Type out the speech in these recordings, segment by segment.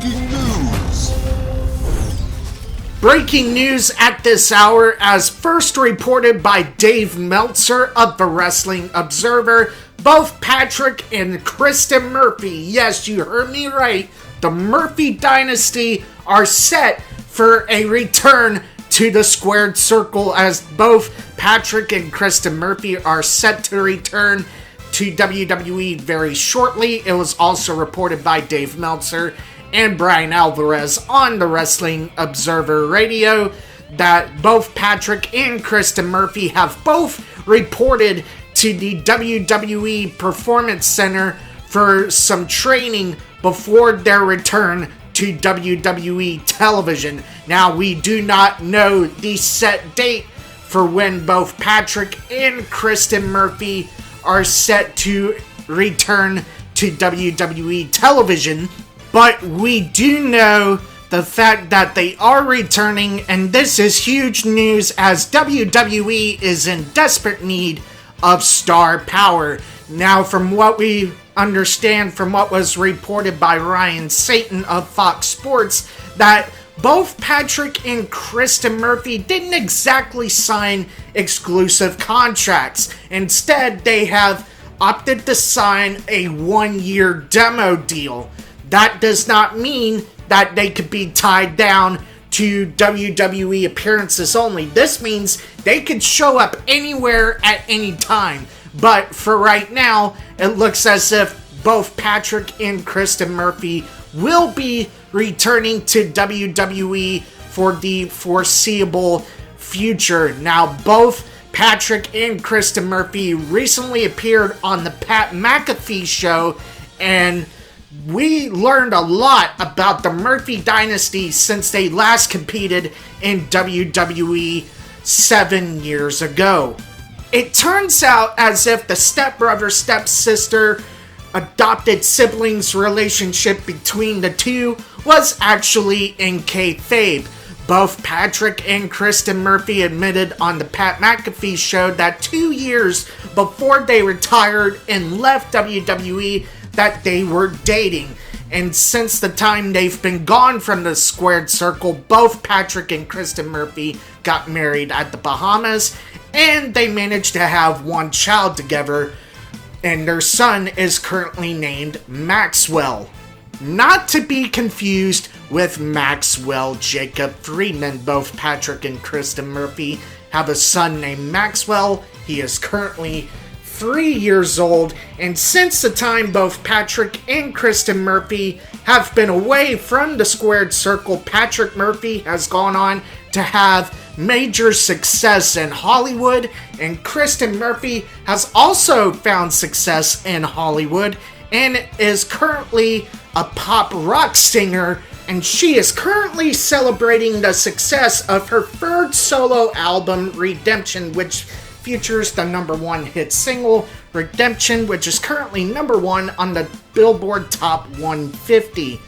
Breaking news! Breaking news at this hour, as first reported by Dave Meltzer of the Wrestling Observer, both Patrick and Kristen Murphy, yes, you heard me right, the Murphy Dynasty are set for a return to the squared circle, as both Patrick and Kristen Murphy are set to return to WWE very shortly. It was also reported by Dave Meltzer and Brian Alvarez on the Wrestling Observer Radio that both Patrick and Kristen Murphy have both reported to the WWE Performance Center for some training before their return to WWE television. Now, we do not know the set date for when both Patrick and Kristen Murphy are set to return to WWE television, but we do know the fact that they are returning, and this is huge news as WWE is in desperate need of star power. Now, from what we understand from what was reported by Ryan Satin of Fox Sports, that both Patrick and Kristen Murphy didn't exactly sign exclusive contracts. Instead, they have opted to sign a one-year demo deal. That does not mean that they could be tied down to WWE appearances only. This means they could show up anywhere at any time. But for right now, it looks as if both Patrick and Kristen Murphy will be returning to WWE for the foreseeable future. Now, both Patrick and Kristen Murphy recently appeared on the Pat McAfee show, and we learned a lot about the Murphy Dynasty since they last competed in WWE 7 years ago. It turns out as if the stepbrother, stepsister, adopted siblings relationship between the two was actually in kayfabe. Both Patrick and Kristen Murphy admitted on the Pat McAfee show that 2 years before they retired and left WWE that they were dating. And since the time they've been gone from the squared circle, both Patrick and Kristen Murphy got married at the Bahamas, and they managed to have one child together, and their son is currently named Maxwell. Not to be confused with Maxwell Jacob Friedman. Both Patrick and Kristen Murphy have a son named Maxwell. He is currently 3 years old, and since the time both Patrick and Kristen Murphy have been away from the squared circle, Patrick Murphy has gone on to have major success in Hollywood, and Kristen Murphy has also found success in Hollywood and is currently a pop rock singer, and she is currently celebrating the success of her third solo album, Redemption, which features the #1 hit single, Redemption, which is currently #1 on the Billboard Top 150.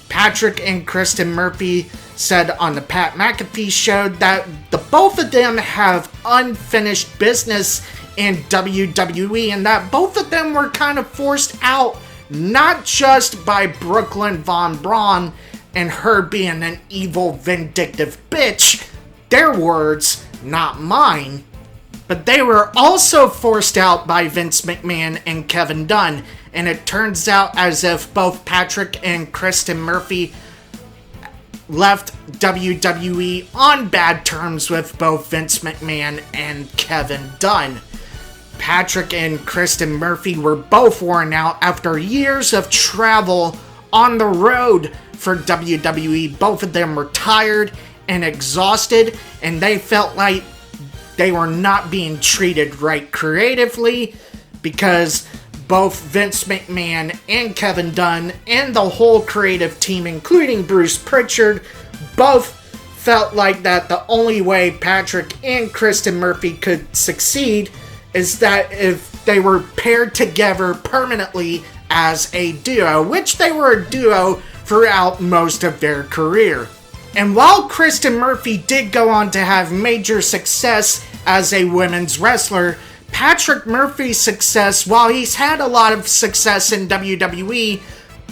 Patrick and Kristen Murphy said on the Pat McAfee show that the both of them have unfinished business in WWE, and that both of them were kind of forced out, not just by Brooklyn Von Braun and her being an evil, vindictive bitch, their words, not mine, but they were also forced out by Vince McMahon and Kevin Dunn. And it turns out as if both Patrick and Kristen Murphy left WWE on bad terms with both Vince McMahon and Kevin Dunn. Patrick and Kristen Murphy were both worn out after years of travel on the road for WWE. Both of them were tired and exhausted, and they felt like they were not being treated right creatively, because both Vince McMahon and Kevin Dunn and the whole creative team, including Bruce Pritchard, both felt like that the only way Patrick and Kristen Murphy could succeed is that if they were paired together permanently as a duo, which they were a duo throughout most of their career. And while Kristen Murphy did go on to have major success as a women's wrestler, Patrick Murphy's success, while he's had a lot of success in WWE,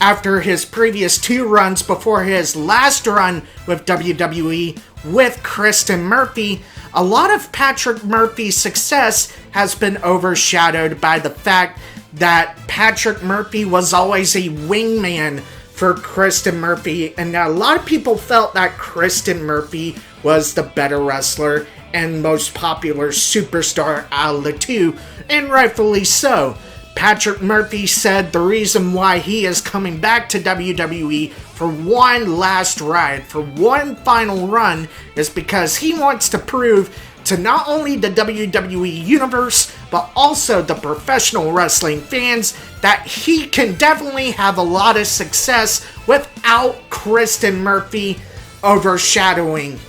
after his previous 2 runs before his last run with WWE with Kristen Murphy, a lot of Patrick Murphy's success has been overshadowed by the fact that Patrick Murphy was always a wingman for Kristen Murphy, and a lot of people felt that Kristen Murphy was the better wrestler and most popular superstar out of the 2, and rightfully so. Patrick Murphy said the reason why he is coming back to WWE for one last ride, for one final run, is because he wants to prove to not only the WWE Universe, but also the professional wrestling fans that he can definitely have a lot of success without Kristen Murphy overshadowing.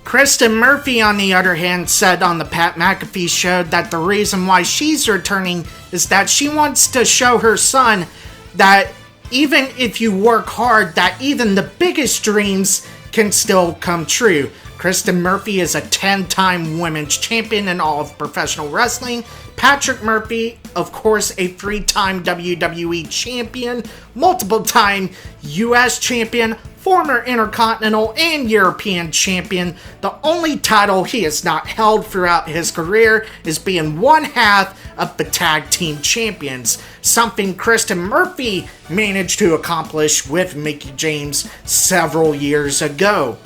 Kristen Murphy, on the other hand, said on the Pat McAfee show that the reason why she's returning is that she wants to show her son that even if you work hard, that even the biggest dreams can still come true. Kristen Murphy is a 10-time women's champion in all of professional wrestling. Patrick Murphy, of course, a 3-time WWE champion, multiple-time US champion, former Intercontinental and European champion. The only title he has not held throughout his career is being one half of the tag team champions, something Kristen Murphy managed to accomplish with Mickie James several years ago.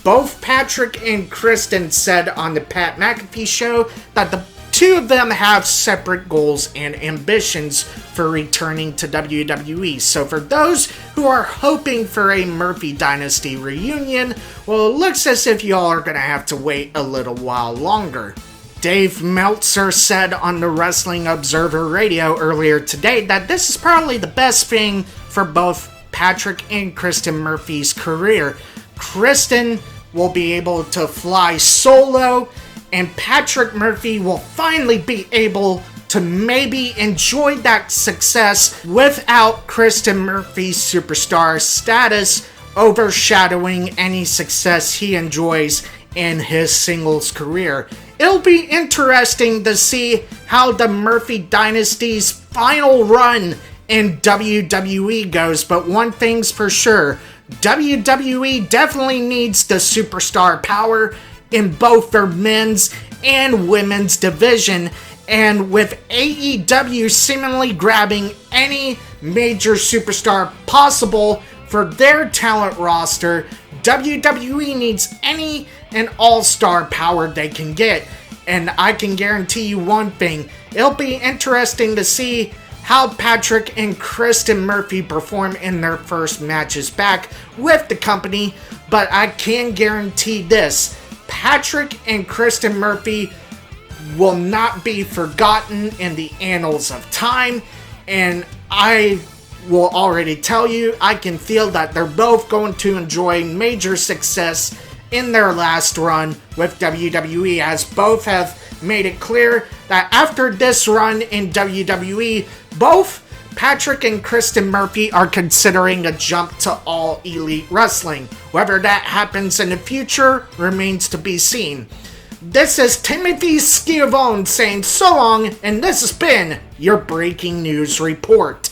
Both Patrick and Kristen said on the Pat McAfee show that the 2 of them have separate goals and ambitions for returning to WWE. So for those who are hoping for a Murphy Dynasty reunion, well, it looks as if y'all are going to have to wait a little while longer. Dave Meltzer said on the Wrestling Observer Radio earlier today that this is probably the best thing for both Patrick and Kristen Murphy's career. Kristen will be able to fly solo, and Patrick Murphy will finally be able to maybe enjoy that success without Kristen Murphy's superstar status overshadowing any success he enjoys in his singles career. It'll be interesting to see how the Murphy Dynasty's final run in WWE goes, but one thing's for sure, WWE definitely needs the superstar power in both their men's and women's division, and with AEW seemingly grabbing any major superstar possible for their talent roster, WWE needs any and all-star power they can get. And I can guarantee you one thing, it'll be interesting to see how Patrick and Kristen Murphy perform in their first matches back with the company, but I can guarantee this, Patrick and Kristen Murphy will not be forgotten in the annals of time, and I will already tell you, I can feel that they're both going to enjoy major success in their last run with WWE, as both have made it clear that after this run in WWE, both Patrick and Kristen Murphy are considering a jump to All Elite Wrestling. Whether that happens in the future remains to be seen. This is Timothy Schiavone saying so long, and this has been your Breaking News Report.